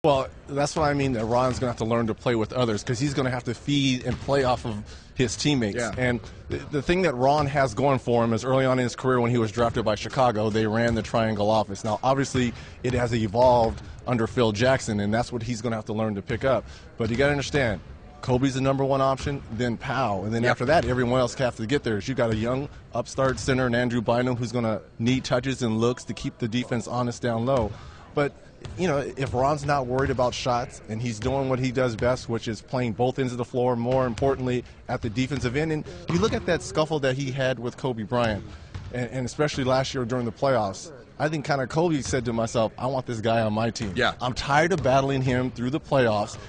Well, that's what I mean, that Ron's going to have to learn to play with others, because he's going to have to feed and play off of his teammates. Yeah. And the thing that Ron has going for him is early on in his career when he was drafted by Chicago, they ran the triangle offense. Now, obviously, it has evolved under Phil Jackson, and that's what he's going to have to learn to pick up. But you got to understand, Kobe's the number one option, then Powell, and then after that, everyone else has to get there. You got a young upstart center in Andrew Bynum who's going to need touches and looks to keep the defense honest down low. But, you know, if Ron's not worried about shots and he's doing what he does best, which is playing both ends of the floor, more importantly at the defensive end, and you look at that scuffle that he had with Kobe Bryant, and especially last year during the playoffs, I think kind of Kobe said to himself, I want this guy on my team. Yeah. I'm tired of battling him through the playoffs.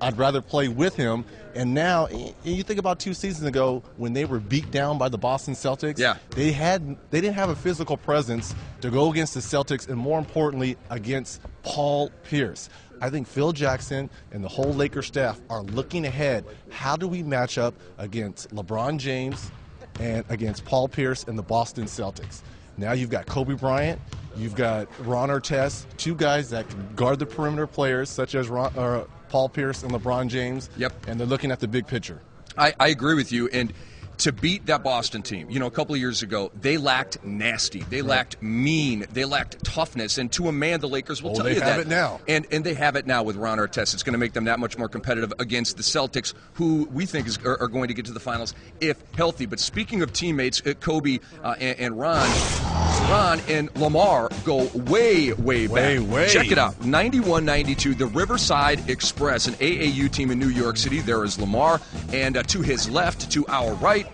I'd rather play with him. And now, you think about 2 seasons ago when they were beat down by the Boston Celtics. Yeah. They didn't have a physical presence to go against the Celtics, and more importantly, against Paul Pierce. I think Phil Jackson and the whole Lakers staff are looking ahead. How do we match up against LeBron James and against Paul Pierce and the Boston Celtics? Now you've got Kobe Bryant, you've got Ron Artest, two guys that can guard the perimeter players such as Paul Pierce and LeBron James. Yep. And they're looking at the big picture. I agree with you. And to beat that Boston team, you know, a couple of years ago, they lacked nasty. They lacked mean. They lacked toughness. And to a man, the Lakers will tell you that. They have it now. And they have it now with Ron Artest. It's going to make them that much more competitive against the Celtics, who we think are going to get to the finals if healthy. But speaking of teammates, Kobe and Ron and Lamar go way back. Way. Check it out. 91-92, the Riverside Express, an AAU team in New York City. There is Lamar. And to his left, to our right,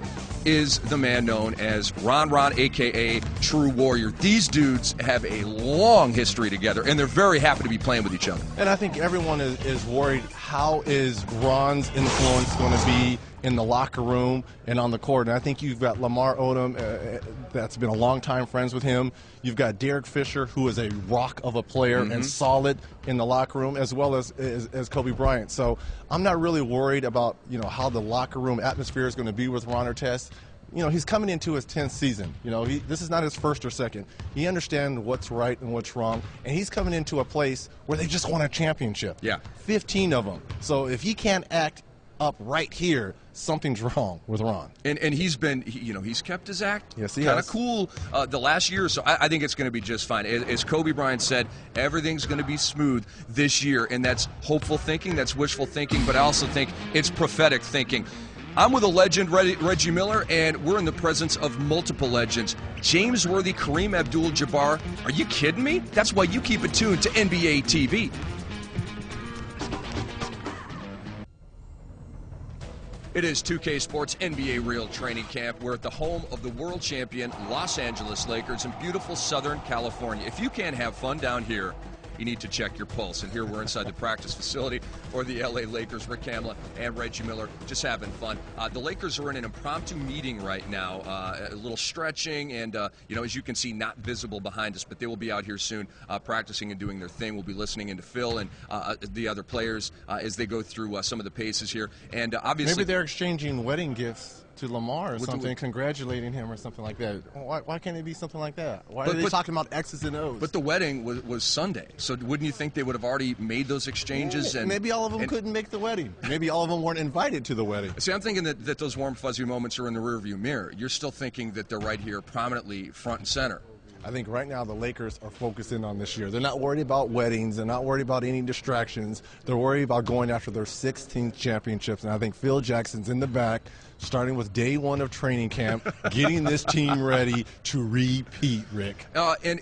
is the man known as Ron, a.k.a. True Warrior. These dudes have a long history together, and they're very happy to be playing with each other. And I think everyone is worried, how is Ron's influence going to be in the locker room and on the court? And I think you've got Lamar Odom, that's been a long time friends with him. You've got Derek Fisher, who is a rock of a player and solid in the locker room, as well as Kobe Bryant. So I'm not really worried about, you know, how the locker room atmosphere is going to be with Ron Artest. You know, he's coming into his 10th season. You know, this is not his first or second. He understands what's right and what's wrong, and he's coming into a place where they just won a championship. Yeah. 15 of them. So if he can't act up right here, something's wrong with Ron. And he's been, he's kept his act. Yes, he kind has. of cool the last year or so. I think it's going to be just fine. As Kobe Bryant said, everything's going to be smooth this year, and that's hopeful thinking, that's wishful thinking, but I also think it's prophetic thinking. I'm with a legend, Reggie Miller, and we're in the presence of multiple legends. James Worthy, Kareem Abdul-Jabbar. Are you kidding me? That's why you keep it tuned to NBA TV. It is 2K Sports NBA Real Training Camp. We're at the home of the world champion Los Angeles Lakers in beautiful Southern California. If you can't have fun down here, you need to check your pulse. And here we're inside the practice facility for the LA Lakers. Rick Kamla and Reggie Miller just having fun. The Lakers are in an impromptu meeting right now, a little stretching, and as you can see, not visible behind us, but they will be out here soon practicing and doing their thing. We'll be listening into Phil and the other players as they go through some of the paces here. And obviously, maybe they're exchanging wedding gifts to Lamar or something, congratulating him or something like that. Why can't it be something like that? Why are they talking about X's and O's? But the wedding was Sunday, so wouldn't you think they would have already made those exchanges? And maybe all of them couldn't make the wedding. Maybe all of them weren't invited to the wedding. See, I'm thinking that those warm, fuzzy moments are in the rearview mirror. You're still thinking that they're right here prominently front and center. I think right now the Lakers are focusing on this year. They're not worried about weddings. They're not worried about any distractions. They're worried about going after their 16th championships. And I think Phil Jackson's in the back, starting with day one of training camp, getting this team ready to repeat, Rick. And,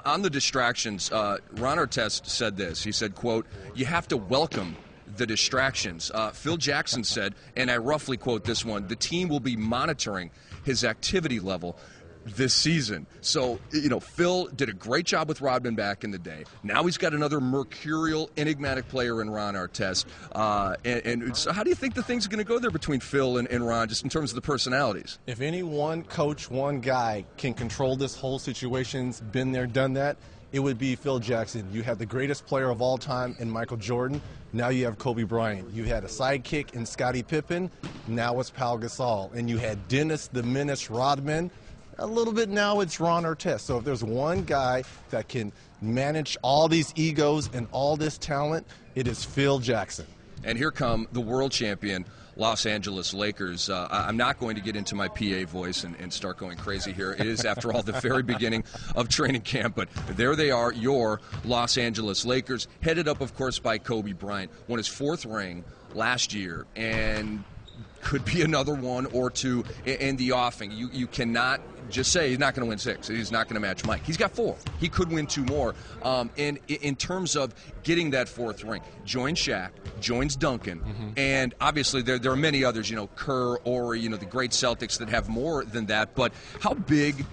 on the distractions, Ron Artest said this. He said, quote, "You have to welcome the distractions." Phil Jackson said, and I roughly quote this one, "The team will be monitoring his activity level this season." So, Phil did a great job with Rodman back in the day. Now he's got another mercurial, enigmatic player in Ron Artest. And so how do you think the thing's going to go there between Phil and Ron, just in terms of the personalities? If any one coach, one guy can control this whole situation, been there, done that, it would be Phil Jackson. You have the greatest player of all time in Michael Jordan. Now you have Kobe Bryant. You had a sidekick in Scottie Pippen. Now it's Pau Gasol. And you had Dennis the Menace Rodman. A little bit now it's Ron Artest. So if there's one guy that can manage all these egos and all this talent, it is Phil Jackson. And here come the world champion Los Angeles Lakers. I'm not going to get into my PA voice and start going crazy here. It is, after all, the very beginning of training camp. But there they are, your Los Angeles Lakers, headed up, of course, by Kobe Bryant. Won his 4th ring last year, and could be another one or two in the offing. You cannot just say he's not going to win 6. He's not going to match Mike. He's got 4. He could win 2 more. And in terms of getting that 4th ring, joins Shaq, joins Duncan, and obviously there are many others, Kerr, Ori, the great Celtics that have more than that. But how big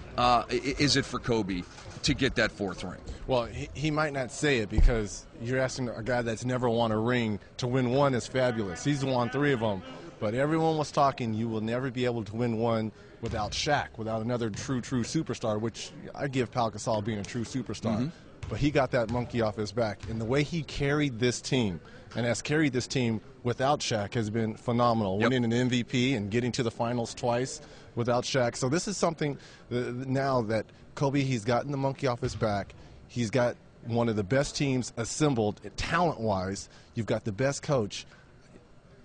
is it for Kobe to get that 4th ring? Well, he might not say it because you're asking a guy that's never won a ring to win 1 is fabulous. He's won 3 of them. But everyone was talking, you will never be able to win 1 without Shaq, without another true superstar, which I give Pau Gasol being a true superstar. But he got that monkey off his back. And the way he carried this team, and has carried this team without Shaq, has been phenomenal. Winning an MVP and getting to the finals twice without Shaq. So this is something now that Kobe, he's gotten the monkey off his back. He's got one of the best teams assembled talent-wise. You've got the best coach.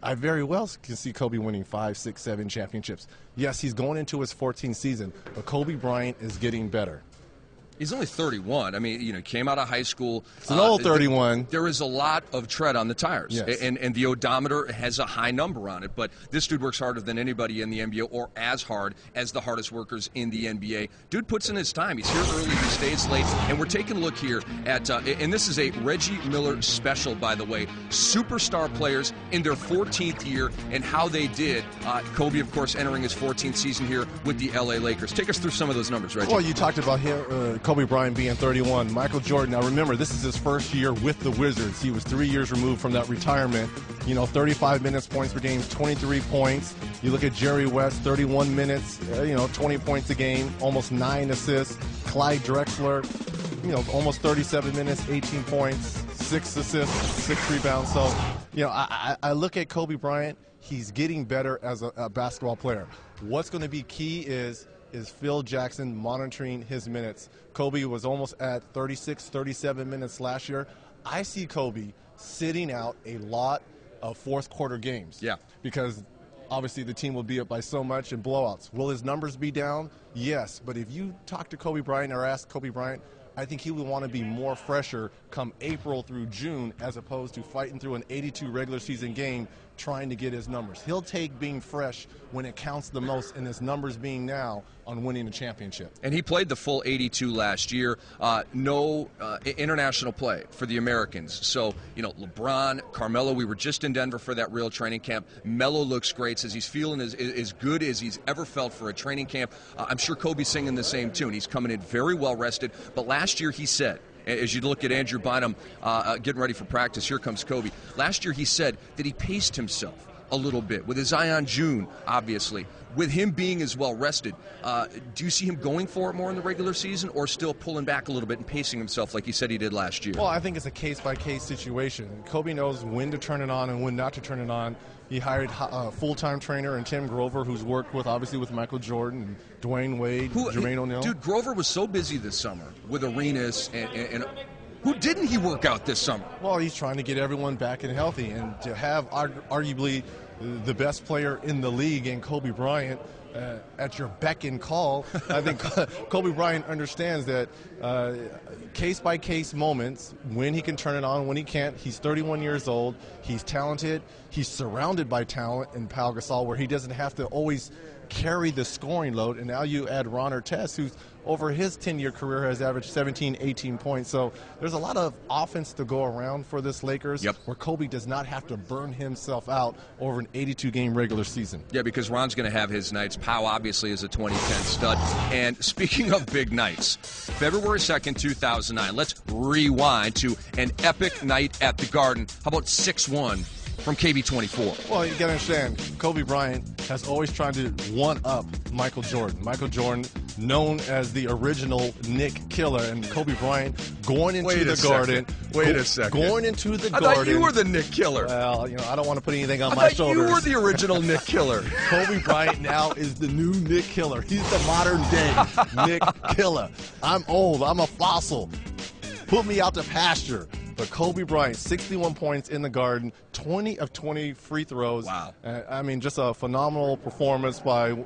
I very well can see Kobe winning 5, 6, 7 championships. Yes, he's going into his 14th season, but Kobe Bryant is getting better. He's only 31. I mean, came out of high school. It's an old 31. There is a lot of tread on the tires, yes. and the odometer has a high number on it. But this dude works harder than anybody in the NBA, or as hard as the hardest workers in the NBA. Dude puts in his time. He's here early, he stays late, and we're taking a look here at, and this is a Reggie Miller special, by the way, superstar players in their 14th year and how they did. Kobe, of course, entering his 14th season here with the LA Lakers. Take us through some of those numbers, Reggie. Well, you talked about him. Kobe Bryant being 31, Michael Jordan. Now remember, this is his first year with the Wizards. He was 3 years removed from that retirement. 35 minutes, points per game, 23 points. You look at Jerry West, 31 minutes, 20 points a game, almost 9 assists. Clyde Drexler, almost 37 minutes, 18 points, 6 assists, 6 rebounds. So, I look at Kobe Bryant. He's getting better as a basketball player. What's going to be key is Phil Jackson monitoring his minutes. Kobe was almost at 36, 37 minutes last year. I see Kobe sitting out a lot of fourth quarter games. Yeah. Because obviously the team will be up by so much in blowouts. Will his numbers be down? Yes. But if you talk to Kobe Bryant or ask Kobe Bryant, I think he would want to be more fresher come April through June as opposed to fighting through an 82 regular season game trying to get his numbers. He'll take being fresh when it counts the most, and his numbers being now on winning a championship. And he played the full 82 last year. No international play for the Americans. So, LeBron, Carmelo, we were just in Denver for that real training camp. Melo looks great, says he's feeling as good as he's ever felt for a training camp. I'm sure Kobe's singing the same tune. He's coming in very well rested. But last year he said, as you look at Andrew Bynum getting ready for practice, here comes Kobe. Last year he said that he paced himself a little bit with his eye on June, obviously. With him being as well rested, do you see him going for it more in the regular season or still pulling back a little bit and pacing himself like he said he did last year? Well, I think it's a case-by-case situation. Kobe knows when to turn it on and when not to turn it on. He hired a full-time trainer in Tim Grover, who's worked obviously with Michael Jordan and Dwayne Wade, Jermaine O'Neal. Dude, Grover was so busy this summer with arenas and who didn't he work out this summer? Well, he's trying to get everyone back and healthy, and to have arguably the best player in the league in Kobe Bryant at your beck and call, I think Kobe Bryant understands that case-by-case moments, when he can turn it on, when he can't. He's 31 years old. He's talented. He's surrounded by talent in Pau Gasol, where he doesn't have to always carry the scoring load. And now you add Ron Artest, who's over his 10-year career has averaged 17, 18 points. So there's a lot of offense to go around for this Lakers, where Kobe does not have to burn himself out over an 82-game regular season. Yeah, because Ron's going to have his nights. Pau obviously is a 2010 stud. And speaking of big nights, February 2nd, 2009, let's rewind to an epic night at the Garden. How about 6-1 from KB24? Well, you got to understand, Kobe Bryant has always tried to one-up Michael Jordan. Michael Jordan known as the original Nick Killer, and Kobe Bryant going into the Garden. Wait a second. Going into the I Garden. thought you were the Nick Killer. Well, I don't want to put anything on I my thought shoulders. you were the original Nick Killer. Kobe Bryant now is the new Nick Killer. He's the modern day Nick Killer. I'm old. I'm a fossil. Put me out to pasture. But Kobe Bryant, 61 points in the Garden, 20 of 20 free throws. Wow. I mean, just a phenomenal performance by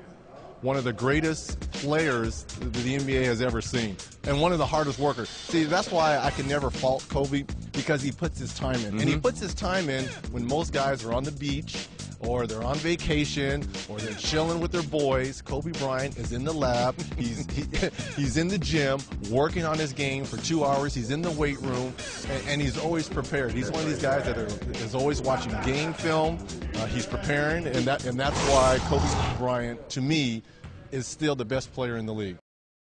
one of the greatest players that the NBA has ever seen, and one of the hardest workers. See, that's why I can never fault Kobe, because he puts his time in. And he puts his time in when most guys are on the beach, or they're on vacation, or they're chilling with their boys. Kobe Bryant is in the lab. He's in the gym working on his game for 2 hours. He's in the weight room, and he's always prepared. He's one of these guys that is always watching game film. He's preparing, and that's why Kobe Bryant, to me, is still the best player in the league.